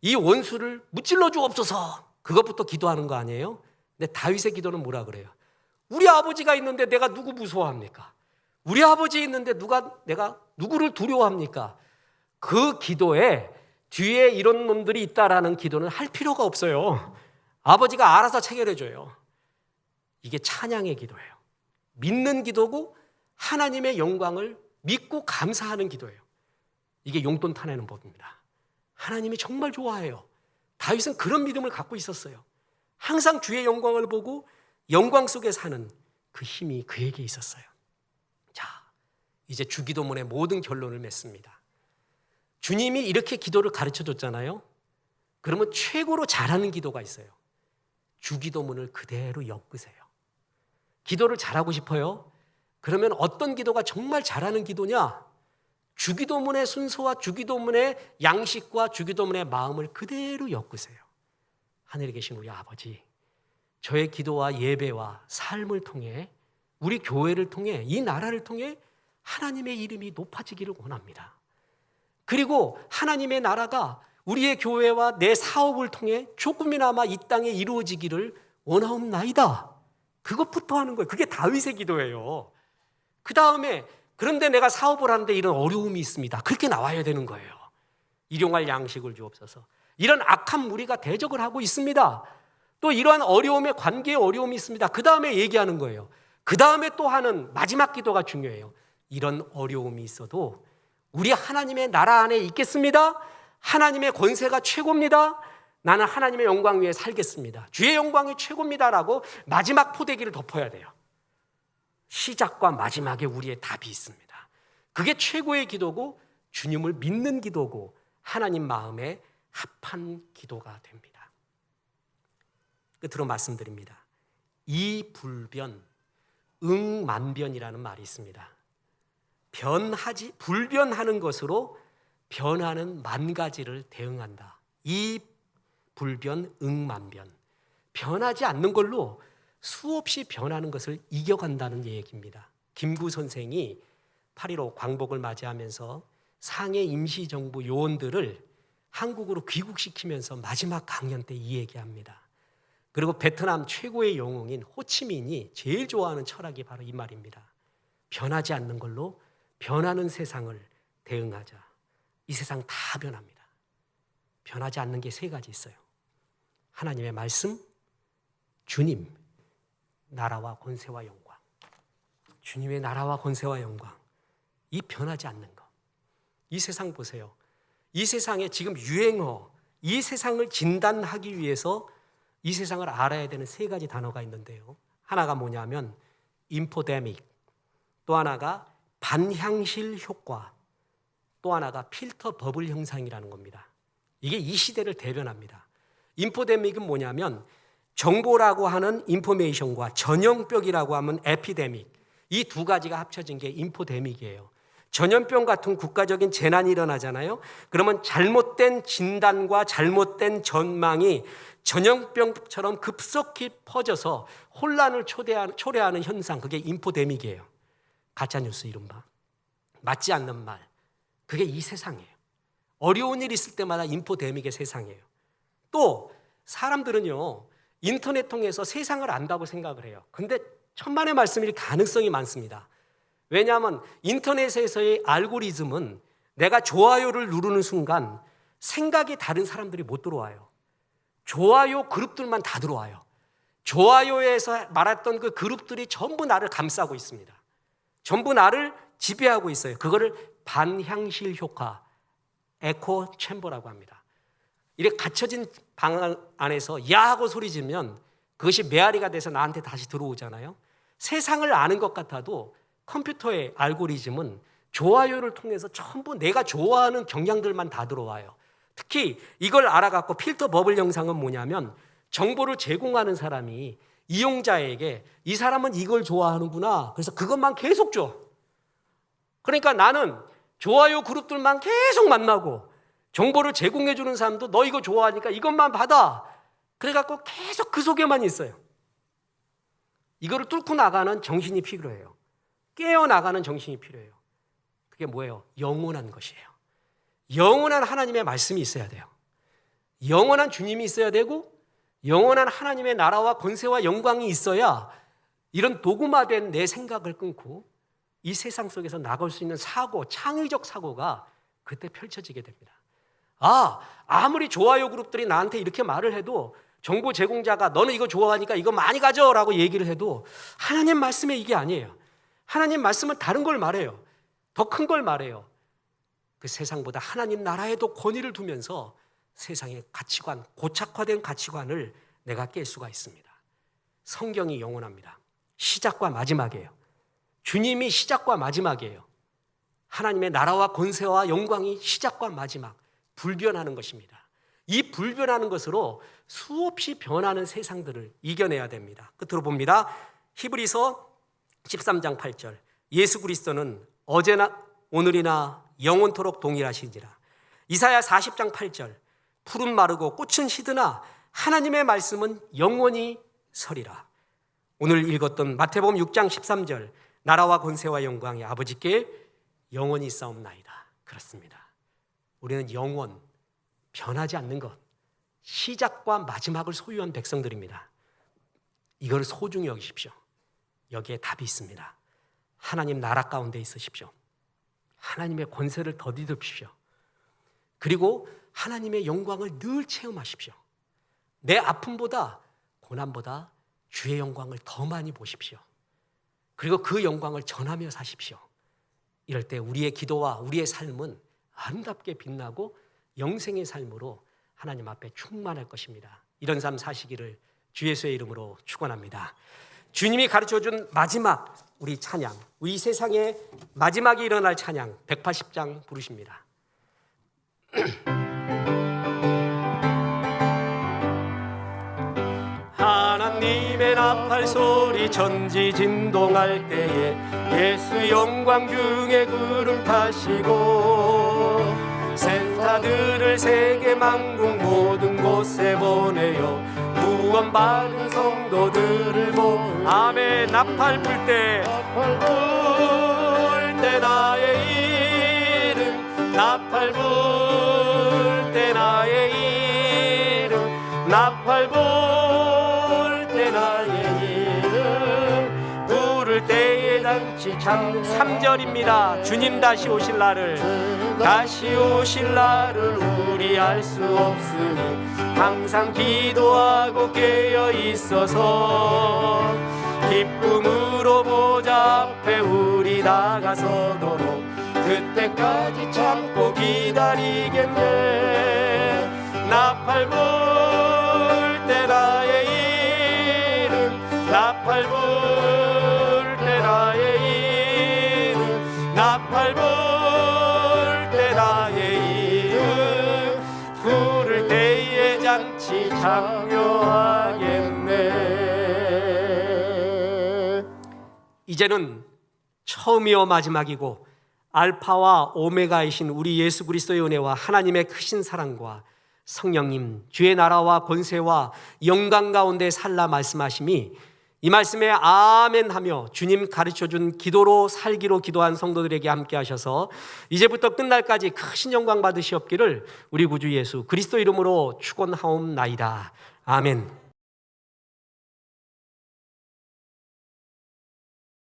이 원수를 무찔러 주옵소서. 그것부터 기도하는 거 아니에요? 근데 다윗의 기도는 뭐라 그래요? 우리 아버지가 있는데 내가 누구 무서워합니까? 우리 아버지 있는데 내가 누구를 두려워합니까? 그 기도에 뒤에 이런 놈들이 있다라는 기도는 할 필요가 없어요. 아버지가 알아서 체결해 줘요. 이게 찬양의 기도예요. 믿는 기도고 하나님의 영광을 믿고 감사하는 기도예요. 이게 용돈 타내는 법입니다. 하나님이 정말 좋아해요. 다윗은 그런 믿음을 갖고 있었어요. 항상 주의 영광을 보고 영광 속에 사는 그 힘이 그에게 있었어요. 자, 이제 주기도문의 모든 결론을 맺습니다. 주님이 이렇게 기도를 가르쳐 줬잖아요. 그러면 최고로 잘하는 기도가 있어요. 주기도문을 그대로 엮으세요. 기도를 잘하고 싶어요? 그러면 어떤 기도가 정말 잘하는 기도냐? 주기도문의 순서와 주기도문의 양식과 주기도문의 마음을 그대로 엮으세요. 하늘에 계신 우리 아버지, 저의 기도와 예배와 삶을 통해, 우리 교회를 통해, 이 나라를 통해 하나님의 이름이 높아지기를 원합니다. 그리고 하나님의 나라가 우리의 교회와 내 사업을 통해 조금이나마 이 땅에 이루어지기를 원하옵나이다. 그것부터 하는 거예요. 그게 다윗의 기도예요. 그 다음에 그런데 내가 사업을 하는데 이런 어려움이 있습니다. 그렇게 나와야 되는 거예요. 일용할 양식을 주옵소서. 이런 악한 무리가 대적을 하고 있습니다. 또 이러한 어려움에, 관계에 어려움이 있습니다. 그 다음에 얘기하는 거예요. 그 다음에 또 하는 마지막 기도가 중요해요. 이런 어려움이 있어도 우리 하나님의 나라 안에 있겠습니다. 하나님의 권세가 최고입니다. 나는 하나님의 영광 위에 살겠습니다. 주의 영광이 최고입니다라고 마지막 포대기를 덮어야 돼요. 시작과 마지막에 우리의 답이 있습니다. 그게 최고의 기도고 주님을 믿는 기도고 하나님 마음에 합한 기도가 됩니다. 끝으로 말씀드립니다. 이불변, 응만변이라는 말이 있습니다. 불변하는 것으로 변하는 만 가지를 대응한다. 이불변, 응만변. 변하지 않는 걸로 수없이 변하는 것을 이겨간다는 얘기입니다. 김구 선생이 8.15 광복을 맞이하면서 상해 임시정부 요원들을 한국으로 귀국시키면서 마지막 강연 때 이 얘기합니다. 그리고 베트남 최고의 영웅인 호치민이 제일 좋아하는 철학이 바로 이 말입니다. 변하지 않는 걸로 변하는 세상을 대응하자. 이 세상 다 변합니다. 변하지 않는 게 세 가지 있어요. 하나님의 말씀, 주님, 나라와 권세와 영광. 주님의 나라와 권세와 영광. 이 변하지 않는 것. 이 세상 보세요. 이 세상에 지금 유행어, 이 세상을 진단하기 위해서 이 세상을 알아야 되는 세 가지 단어가 있는데요. 하나가 뭐냐면 인포데믹, 또 하나가 반향실 효과, 또 하나가 필터 버블 현상이라는 겁니다. 이게 이 시대를 대변합니다. 인포데믹은 뭐냐면 정보라고 하는 인포메이션과 전염병이라고 하면 에피데믹, 이 두 가지가 합쳐진 게 인포데믹이에요. 전염병 같은 국가적인 재난이 일어나잖아요. 그러면 잘못된 진단과 잘못된 전망이 전염병처럼 급속히 퍼져서 혼란을 초래하는 현상, 그게 인포데믹이에요. 가짜뉴스 이른바. 맞지 않는 말. 그게 이 세상이에요. 어려운 일 있을 때마다 인포데믹의 세상이에요. 또 사람들은요, 인터넷 통해서 세상을 안다고 생각을 해요. 근데 천만의 말씀일 가능성이 많습니다. 왜냐하면 인터넷에서의 알고리즘은 내가 좋아요를 누르는 순간 생각이 다른 사람들이 못 들어와요. 좋아요 그룹들만 다 들어와요. 좋아요에서 말했던 그 그룹들이 전부 나를 감싸고 있습니다. 전부 나를 지배하고 있어요. 그거를 반향실 효과, 에코 챔버라고 합니다. 이렇게 갇혀진 방 안에서 야 하고 소리 지르면 그것이 메아리가 돼서 나한테 다시 들어오잖아요. 세상을 아는 것 같아도 컴퓨터의 알고리즘은 좋아요를 통해서 전부 내가 좋아하는 경향들만 다 들어와요. 특히 이걸 알아갖고 필터 버블 현상은 뭐냐면 정보를 제공하는 사람이 이용자에게 이 사람은 이걸 좋아하는구나, 그래서 그것만 계속 줘. 그러니까 나는 좋아요 그룹들만 계속 만나고 정보를 제공해 주는 사람도 너 이거 좋아하니까 이것만 받아. 그래갖고 계속 그 속에만 있어요. 이거를 뚫고 나가는 정신이 필요해요. 깨어나가는 정신이 필요해요. 그게 뭐예요? 영원한 것이에요. 영원한 하나님의 말씀이 있어야 돼요. 영원한 주님이 있어야 되고 영원한 하나님의 나라와 권세와 영광이 있어야 이런 도구화된 내 생각을 끊고 이 세상 속에서 나갈 수 있는 사고, 창의적 사고가 그때 펼쳐지게 됩니다. 아무리 좋아요 그룹들이 나한테 이렇게 말을 해도 정보 제공자가 너는 이거 좋아하니까 이거 많이 가져라고 얘기를 해도 하나님 말씀에 이게 아니에요. 하나님 말씀은 다른 걸 말해요. 더 큰 걸 말해요. 그 세상보다 하나님 나라에도 권위를 두면서 세상의 가치관, 고착화된 가치관을 내가 깰 수가 있습니다. 성경이 영원합니다. 시작과 마지막이에요. 주님이 시작과 마지막이에요. 하나님의 나라와 권세와 영광이 시작과 마지막, 불변하는 것입니다. 이 불변하는 것으로 수없이 변하는 세상들을 이겨내야 됩니다. 끝으로 봅니다. 히브리서 13장 8절, 예수 그리스도는 어제나 오늘이나 영원토록 동일하신지라. 이사야 40장 8절, 풀은 마르고 꽃은 시드나 하나님의 말씀은 영원히 서리라. 오늘 읽었던 마태복음 6장 13절, 나라와 권세와 영광이 아버지께 영원히 싸움나이다. 그렇습니다. 우리는 영원, 변하지 않는 것, 시작과 마지막을 소유한 백성들입니다. 이걸 소중히 여기십시오. 여기에 답이 있습니다. 하나님 나라 가운데 있으십시오. 하나님의 권세를 덧입으십시오. 그리고 하나님의 영광을 늘 체험하십시오. 내 아픔보다 고난보다 주의 영광을 더 많이 보십시오. 그리고 그 영광을 전하며 사십시오. 이럴 때 우리의 기도와 우리의 삶은 아름답게 빛나고 영생의 삶으로 하나님 앞에 충만할 것입니다. 이런 삶 사시기를 주 예수의 이름으로 축원합니다. 주님이 가르쳐준 마지막 우리 찬양, 우리 세상에 마지막에 일어날 찬양 180장 부르십니다. 하나님의 나팔 소리 천지 진동할 때에 예수 영광 중에 구름 타시고 센스타들을 세계 만국 모든 곳에 보내요. 구원받은 성도들을 아멘. 나팔 불 때 나의 이름, 나팔 불 때 나의 이름, 나팔 불 때 나의 이름 부를 때의 잔치 참 3절입니다. 주님 다시 오실 날을 우리 알 수 없으니 항상 기도하고 깨어 있어서 기쁨으로 보좌 앞에 우리 나가서도록 그때까지 참고 기다리겠네. 나팔 불 때 나의 이름, 나팔 불 부를 때 나의 이름 부를 때에 장치 장려하겠네. 이제는 처음이요 마지막이고 알파와 오메가이신 우리 예수 그리스도의 은혜와 하나님의 크신 사랑과 성령님 주의 나라와 권세와 영광 가운데 살라 말씀하심이 이 말씀에 아멘하며 주님 가르쳐준 기도로 살기로 기도한 성도들에게 함께 하셔서 이제부터 끝날까지 크신 영광 받으시옵기를 우리 구주 예수 그리스도 이름으로 축원하옵나이다. 아멘.